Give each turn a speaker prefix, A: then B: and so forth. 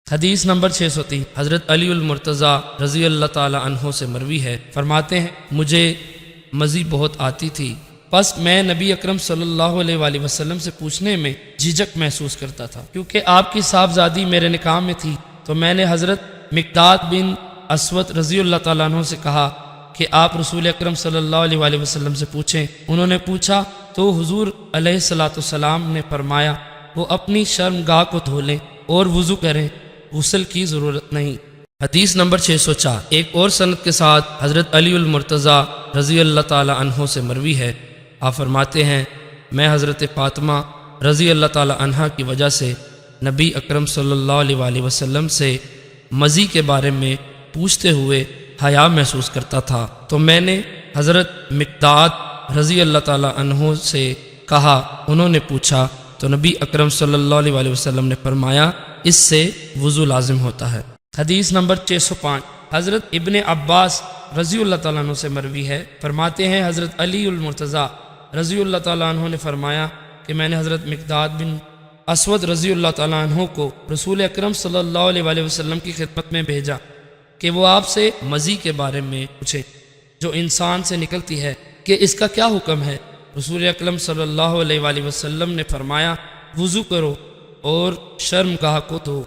A: حدیث نمبر 603 حضرت علی المرتضیٰ رضی اللہ تعالی عنہ سے مروی ہے، فرماتے ہیں مجھے مزی بہت آتی تھی، پس میں نبی اکرم صلی اللہ علیہ وآلہ وسلم سے پوچھنے میں جھجک محسوس کرتا تھا، کیونکہ آپ کی صاحبزادی میرے نکاح میں تھی۔ تو میں نے حضرت مقداد بن اسود رضی اللہ تعالیٰ عنہ سے کہا کہ آپ رسول اکرم صلی اللہ علیہ وآلہ وسلم سے پوچھیں۔ انہوں نے پوچھا تو حضور علیہ السلام نے فرمایا وہ اپنی شرمگاہ کو دھو لیں اور وضو کریں، غسل کی ضرورت نہیں۔ حدیث نمبر 604 ایک اور سند کے ساتھ حضرت علی المرتضیٰ رضی اللہ تعالی عنہ سے مروی ہے، آپ فرماتے ہیں میں حضرت فاطمہ رضی اللہ تعالی عنہ کی وجہ سے نبی اکرم صلی اللہ علیہ وآلہ وسلم سے مزی کے بارے میں پوچھتے ہوئے حیا محسوس کرتا تھا، تو میں نے حضرت مقداد رضی اللہ تعالی عنہ سے کہا، انہوں نے پوچھا تو نبی اکرم صلی اللہ علیہ وآلہ وسلم نے فرمایا اس سے وضو لازم ہوتا ہے۔ حدیث نمبر 605 حضرت ابن عباس رضی اللہ تعالیٰ عنہ سے مروی ہے، فرماتے ہیں حضرت علی المرتضیٰ رضی اللہ تعالیٰ عنہ نے فرمایا کہ میں نے حضرت مقداد بن اسود رضی اللہ تعالیٰ عنہ کو رسول اکرم صلی اللہ علیہ وآلہ وسلم کی خدمت میں بھیجا کہ وہ آپ سے مزی کے بارے میں پوچھے جو انسان سے نکلتی ہے کہ اس کا کیا حکم ہے۔ رسول اکرم صلی اللہ علیہ وآلہ وسلم نے فرمایا وضو کرو اور شرمگاہ کو دھو۔